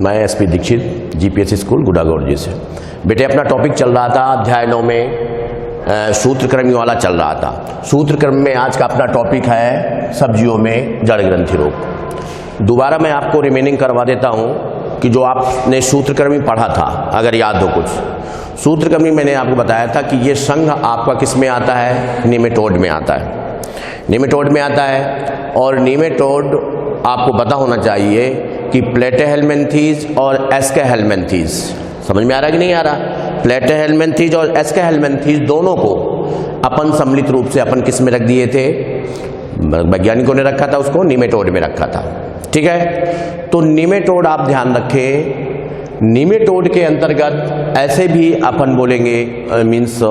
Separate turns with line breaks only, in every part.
मैं SP Dixit GPSC school गुड़ागौर से। बेटे अपना टॉपिक चल रहा था अध्याय 9 में सूत्रक्रमी वाला चल रहा था। सूत्रक्रम में आज का अपना टॉपिक है सब्जियों में जड़ ग्रंथि रोग। दोबारा मैं आपको रिमेनिंग करवा देता हूं कि जो आपने सूत्रक्रमी पढ़ा था, अगर याद हो कुछ। सूत्रक्रमी मैंने आपको बताया था कि ये संघ आपका किस में आता है, निमेटोड में आता है। निमेटोड में आता है और निमेटोड आपको पता होना चाहिए कि प्लेटेहेल्मिन्थीज और एस्केहेल्मिन्थीज, समझ में आ रहा कि नहीं आ रहा? प्लेटेहेल्मिन्थीज और एस्केहेल्मिन्थीज दोनों को अपन सम्मिलित रूप से अपन किस में रख दिए थे? वैज्ञानिकों ने रखा था, उसको निमेटोड में रखा था। ठीक है, तो निमेटोड आप ध्यान रखें। निमेटोड के अंतर्गत ऐसे भी अपन बोलेंगे मीन्स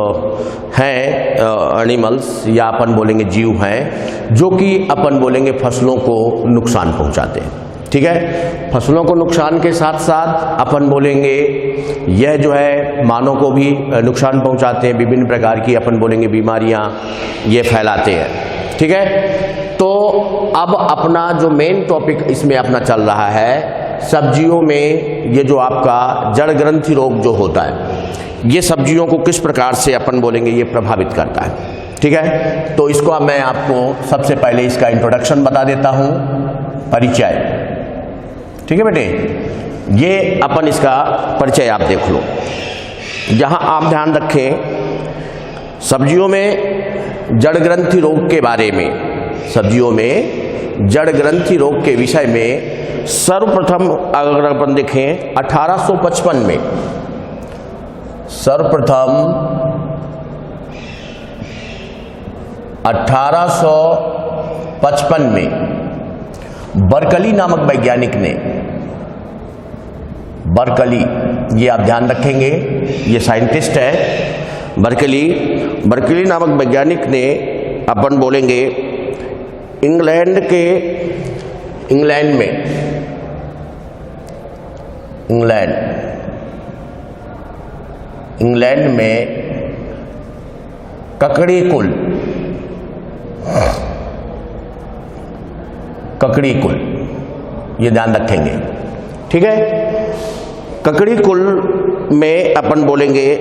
हैं एनिमल्स या अपन बोलेंगे जीव हैं जो कि अपन बोलेंगे फसलों को नुकसान पहुंचाते हैं। ठीक है, फसलों को नुकसान के साथ साथ अपन बोलेंगे यह जो है मानव को भी नुकसान पहुंचाते हैं। विभिन्न प्रकार की अपन बोलेंगे बीमारियां ये फैलाते हैं। ठीक है, तो अब अपना जो मेन टॉपिक इसमें अपना चल रहा है सब्जियों में ये जो आपका जड़ ग्रंथि रोग जो होता है, ये सब्जियों को किस प्रकार से अपन बोलेंगे ये प्रभावित करता है। ठीक है, तो इसको मैं आपको सबसे पहले इसका इंट्रोडक्शन बता देता हूं, परिचय। ठीक है बेटे, ये अपन इसका परिचय आप देख लो। यहां आप ध्यान रखें सब्जियों में जड़ ग्रंथि रोग के बारे में, सब्जियों में जड़ ग्रंथि रोग के विषय में सर्वप्रथम अगर अपन देखें 1855 में, सर्वप्रथम 1855 में बर्कली नामक वैज्ञानिक ने, बर्कली ये आप ध्यान रखेंगे, ये साइंटिस्ट है बर्कली नामक वैज्ञानिक ने अपन बोलेंगे इंग्लैंड में ककड़ी कुल ये ध्यान रखेंगे। ठीक है, ककड़ी कुल में अपन बोलेंगे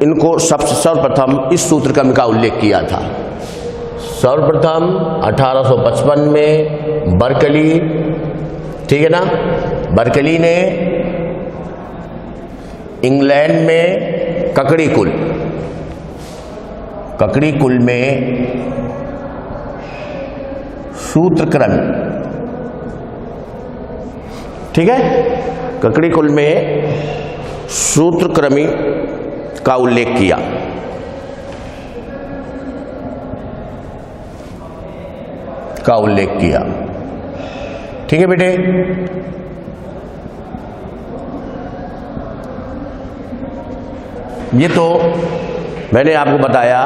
इनको सर्वप्रथम इस सूत्रक्रम का उल्लेख किया था। सर्वप्रथम 1855 में बर्कली, ठीक है ना, बर्कली ने इंग्लैंड में ककड़ी कुल में सूत्रक्रमी, ठीक है, ककड़ी कुल में सूत्रक्रमी का उल्लेख किया। ठीक है बेटे, ये तो मैंने आपको बताया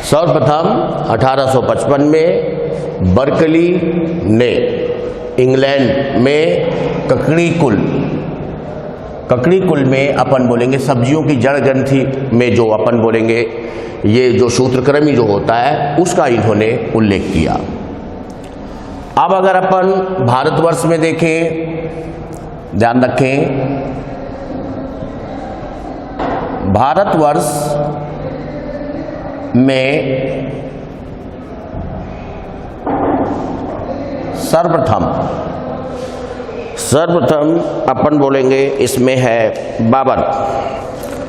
सर्वप्रथम 1855 में बर्कली ने इंग्लैंड में ककड़ी कुल में अपन बोलेंगे सब्जियों की जड़ ग्रंथि में जो अपन बोलेंगे ये जो सूत्रक्रमी जो होता है उसका इन्होंने उल्लेख किया। अब अगर अपन भारतवर्ष में देखें, ध्यान रखें, भारतवर्ष में सर्वप्रथम अपन बोलेंगे इसमें है बाबर।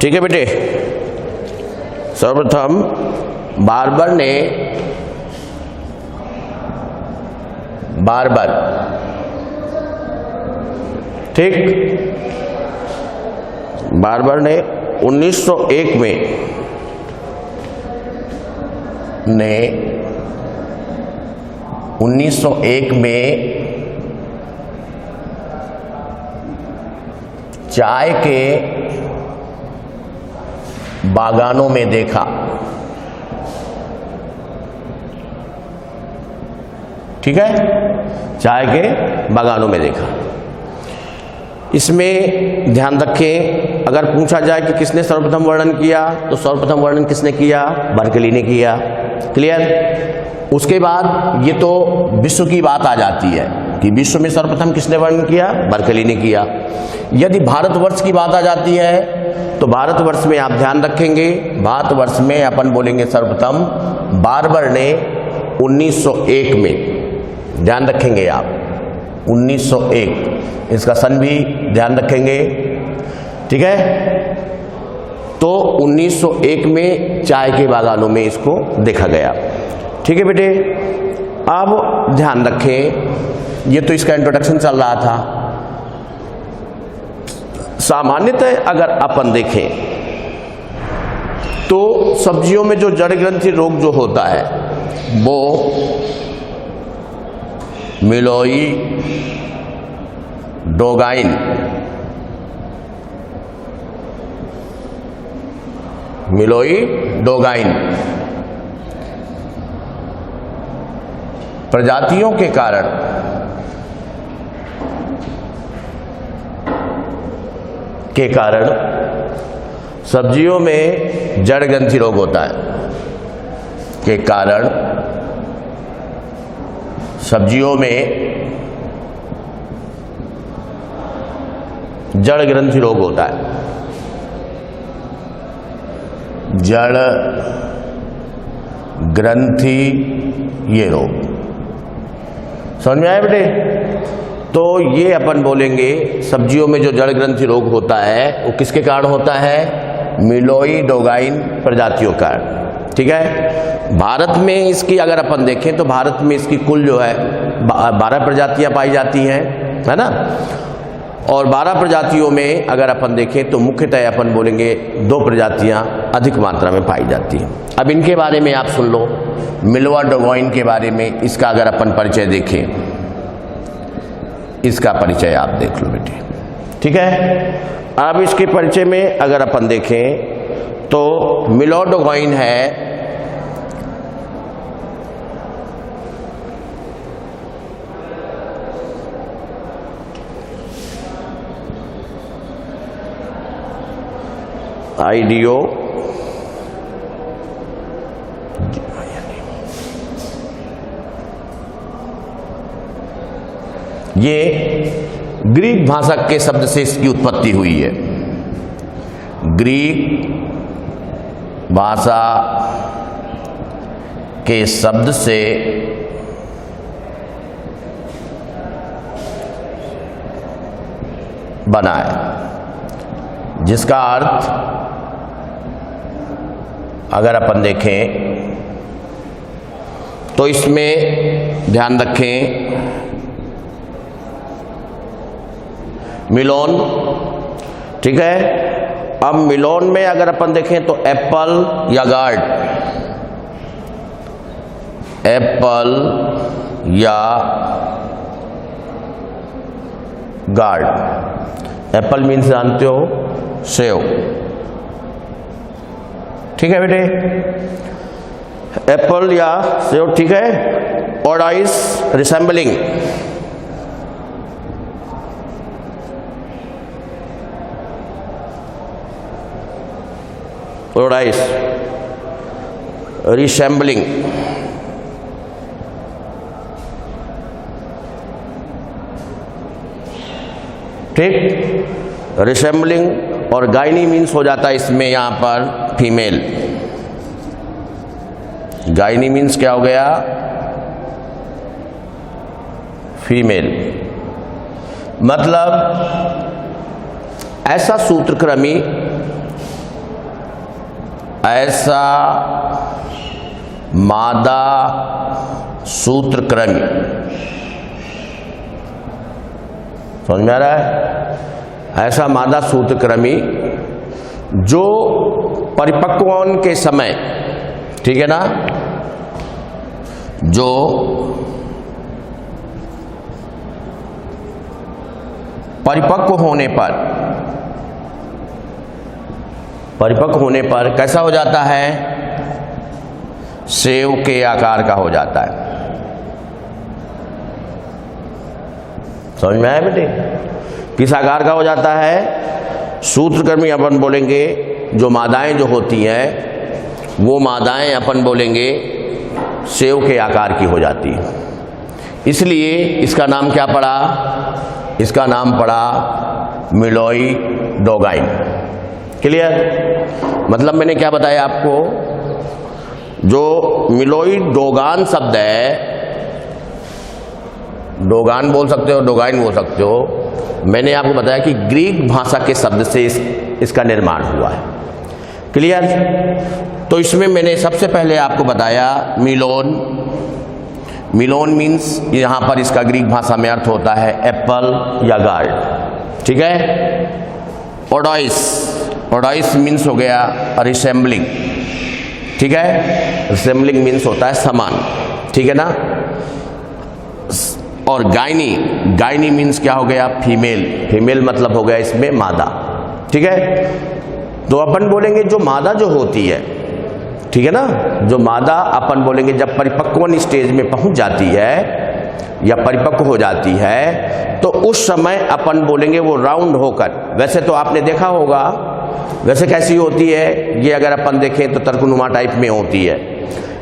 ठीक है बेटे, सर्वप्रथम बार्बर, ठीक, बार्बर ने 1901 में चाय के बागानों में देखा। ठीक है, चाय के बागानों में देखा। इसमें ध्यान रखें, अगर पूछा जाए कि किसने सर्वप्रथम वर्णन किया, तो सर्वप्रथम वर्णन किसने किया? बर्कली ने किया। क्लियर? उसके बाद ये तो विश्व की बात आ जाती है, कि विश्व में सर्वप्रथम किसने वर्णन किया? बर्कली ने किया। यदि भारतवर्ष की बात आ जाती है तो भारतवर्ष में आप ध्यान रखेंगे, भारतवर्ष में अपन बोलेंगे सर्वप्रथम बार्बर ने 1901 में, ध्यान रखेंगे आप 1901, इसका सन भी ध्यान रखेंगे, ठीक है। तो 1901 में चाय के बागानों में इसको देखा गया, ठीक है बेटे। अब ध्यान रखें, ये तो इसका इंट्रोडक्शन चल रहा था। सामान्यतः अगर अपन देखें तो सब्जियों में जो जड़ ग्रंथि रोग जो होता है वो मिलोई डोगाइन, मिलोई डोगाइन प्रजातियों के कारण सब्जियों में जड़ ग्रंथि रोग होता है, के कारण सब्जियों में जड़ ग्रंथि रोग होता है। जड़ ग्रंथि ये रोग समझ में आया बेटे? तो ये अपन बोलेंगे सब्जियों में जो जड़ ग्रंथि रोग होता है वो किसके कारण होता है? मिलोई डोगाइन प्रजातियों का, ठीक है। भारत में इसकी अगर अपन देखें तो भारत में इसकी कुल जो है 12 प्रजातियां पाई जाती हैं, है ना। और 12 प्रजातियों में अगर अपन देखें तो मुख्यतः अपन बोलेंगे 2 प्रजातियां अधिक मात्रा में पाई जाती हैं। अब इनके बारे में आप सुन लो, मिलोआ डोगाइन के बारे में इसका अगर अपन परिचय देखें, इसका परिचय आप देख लो बेटे, ठीक है। अब इसके परिचय में अगर अपन देखें तो मिलोआ डोगाइन है आइडियो ये ग्रीक भाषा के शब्द से इसकी उत्पत्ति हुई है। ग्रीक भाषा के शब्द से बना है, जिसका अर्थ अगर अपन देखें तो इसमें ध्यान रखें मिलोन, ठीक है। अब मिलोन में अगर अपन देखें तो एप्पल या गार्ड, एप्पल या गार्ड। एप्पल मीन्स जानते हो सेव, ठीक है बेटे, एप्पल या सेव, ठीक है। ओडाइस रिसेंबलिंग, ओडाइस रिसेंबलिंग, ठीक। रिसेंबलिंग और गाइनी मीन्स हो जाता है इसमें यहां पर फीमेल। गाइनी मीन्स क्या हो गया? फीमेल। मतलब ऐसा सूत्रक्रमी, ऐसा मादा सूत्रक्रमी, समझ में आ रहा है? ऐसा मादा सूत्रक्रमी जो परिपक्व होने के समय, ठीक है ना, जो परिपक्व होने पर कैसा हो जाता है? सेव के आकार का हो जाता है। समझ में आया बेटे? किस आकार का हो जाता है? सूत्रक्रमी अपन बोलेंगे जो मादाएं जो होती हैं वो मादाएं अपन बोलेंगे सेव के आकार की हो जाती है। इसलिए इसका नाम क्या पड़ा? इसका नाम पड़ा मिलोइडोगाइन। क्लियर? मतलब मैंने क्या बताया आपको, जो मिलोइडोगान शब्द है, डोगान बोल सकते हो, डोगाइन बोल सकते हो, मैंने आपको बताया कि ग्रीक भाषा के शब्द से इसका निर्माण हुआ है। क्लियर? तो इसमें मैंने सबसे पहले आपको बताया मिलोन। मिलोन मीन्स यहाँ पर इसका ग्रीक भाषा में अर्थ होता है एप्पल या गार्ड। ठीक है? ओडॉइस, ओडॉइस मीन्स हो गया रिसेंबलिंग। ठीक है? रिसेंबलिंग मीन्स होता है समान। ठीक है ना? और गायनी, गायनी मीन्स क्या हो गया? फीमेल। फीमेल मतलब हो गया इसमें मादा। ठीक है? तो अपन बोलेंगे जो मादा जो होती है, ठीक है ना, जो मादा अपन बोलेंगे जब परिपक्वन स्टेज में पहुंच जाती है या परिपक्व हो जाती है, तो उस समय अपन बोलेंगे वो राउंड होकर, वैसे तो आपने देखा होगा वैसे कैसी होती है, ये अगर अपन देखें तो तर्कनुमा टाइप में होती है,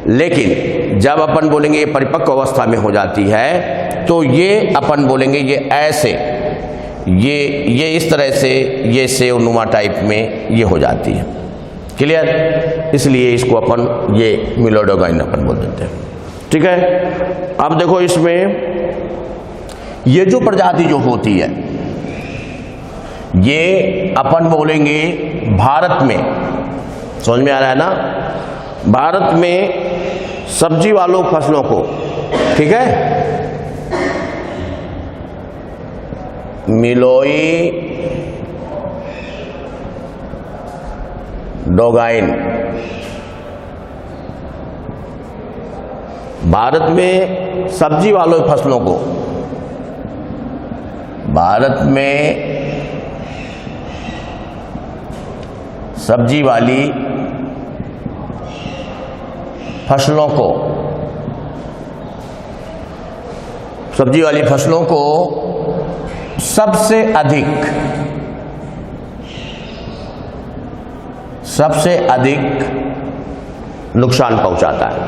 लेकिन जब अपन बोलेंगे ये परिपक्व अवस्था में हो जाती है तो ये अपन बोलेंगे ये ऐसे, ये इस तरह से, ये सेवनुमा टाइप में ये हो जाती है। क्लियर? इसलिए इसको अपन ये मिलोइडोगाइन अपन बोल देते हैं। ठीक है? अब देखो इसमें ये जो प्रजाति जो होती है, ये अपन बोलेंगे भारत में, समझ में आ रहा है ना, भारत में सब्जी वालों फसलों को, ठीक है, मिलोइडोगाइन, भारत में सब्जी वालों फसलों को, भारत में सब्जी वाली फसलों को, सब्जी वाली फसलों को सबसे अधिक नुकसान पहुंचाता है।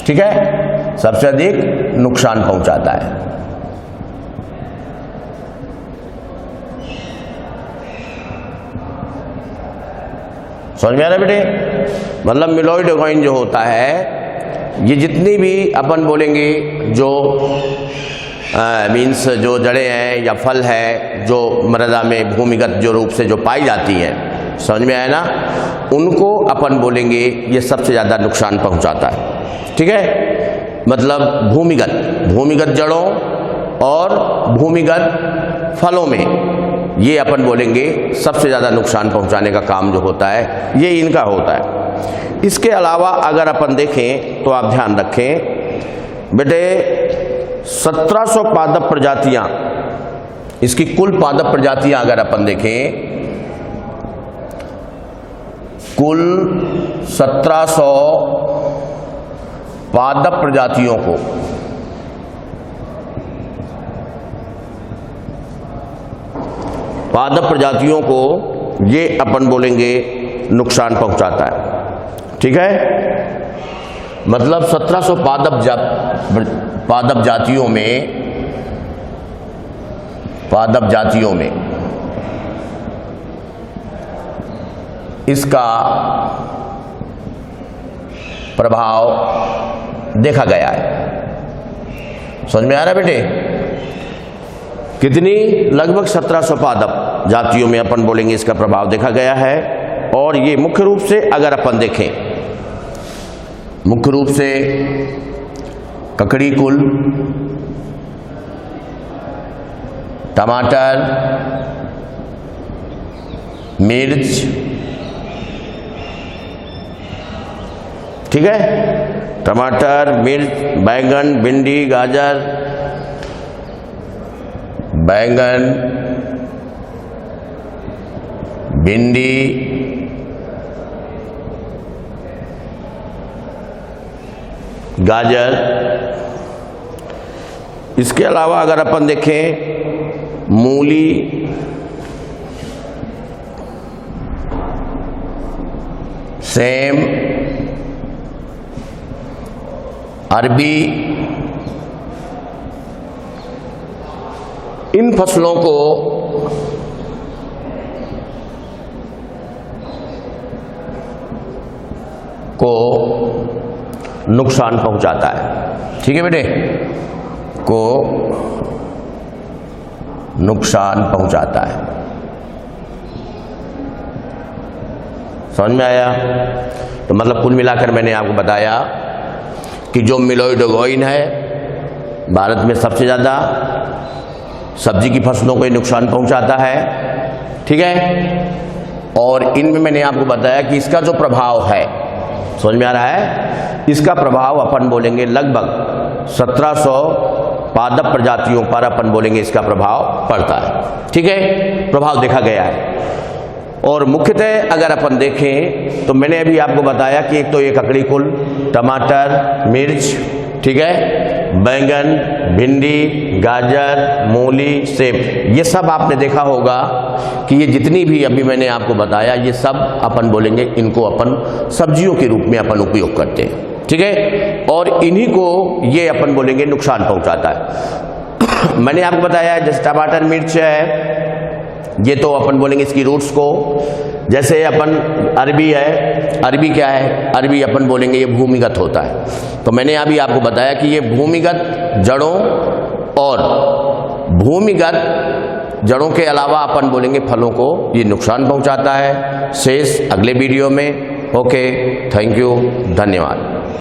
ठीक है? सबसे अधिक नुकसान पहुंचाता है। समझ में आ रहा है बेटे? मतलब मिलोइडोगाइन जो होता है, ये जितनी भी अपन बोलेंगे जो मीन्स जो जड़ें हैं या फल है जो मृदा में भूमिगत जो रूप से जो पाई जाती हैं, समझ में आया ना, उनको अपन बोलेंगे ये सबसे ज़्यादा नुकसान पहुंचाता है। ठीक है? मतलब भूमिगत जड़ों और भूमिगत फलों में ये अपन बोलेंगे सबसे ज़्यादा नुकसान पहुंचाने का काम जो होता है ये इनका होता है। इसके अलावा अगर अपन देखें तो आप ध्यान रखें बेटे, 1700 पादप प्रजातियां, इसकी कुल पादप प्रजातियां अगर अपन देखें, कुल 1700 पादप प्रजातियों को ये अपन बोलेंगे नुकसान पहुंचाता है। ठीक है? मतलब 1700 पादप जातियों में इसका प्रभाव देखा गया है। समझ में आ रहा है बेटे? कितनी? लगभग 1700 पादप जातियों में अपन बोलेंगे इसका प्रभाव देखा गया है। और ये मुख्य रूप से अगर अपन देखें, मुख्य रूप से ककड़ी कुल, टमाटर, मिर्च, ठीक है, टमाटर, मिर्च, बैंगन, भिंडी, गाजर, बैंगन, भिंडी, गाजर। इसके अलावा अगर अपन देखें मूली, सेम, अरबी, इन फसलों को नुकसान पहुंचाता है। ठीक है बेटे, को नुकसान पहुंचाता है। समझ में आया? तो मतलब कुल मिलाकर मैंने आपको बताया कि जो मिलोइडोगोइन है भारत में सबसे ज़्यादा सब्जी की फसलों को नुकसान पहुंचाता है। ठीक है, और इनमें मैंने आपको बताया कि इसका जो प्रभाव है, समझ में आ रहा है, इसका प्रभाव अपन बोलेंगे लगभग 1700 पादप प्रजातियों पर अपन बोलेंगे इसका प्रभाव पड़ता है। ठीक है, प्रभाव देखा गया है। और मुख्यतः अगर अपन देखें तो मैंने अभी आपको बताया कि एक तो ये ककड़ी कुल, टमाटर, मिर्च, ठीक है, बैंगन, भिंडी, गाजर, मूली, सेब, ये सब आपने देखा होगा कि ये जितनी भी अभी मैंने आपको बताया ये सब अपन बोलेंगे इनको अपन सब्जियों के रूप में अपन उपयोग करते हैं। ठीक है, और इन्हीं को ये अपन बोलेंगे नुकसान पहुंचाता है। मैंने आपको बताया जैसे टमाटर, मिर्च है, ये तो अपन बोलेंगे इसकी रूट्स को, जैसे अपन अरबी है, अरबी क्या है, अरबी अपन बोलेंगे ये भूमिगत होता है। तो मैंने अभी आपको बताया कि ये भूमिगत जड़ों और भूमिगत जड़ों के अलावा अपन बोलेंगे फलों को ये नुकसान पहुंचाता है। शेष अगले वीडियो में। ओके, थैंक यू, धन्यवाद।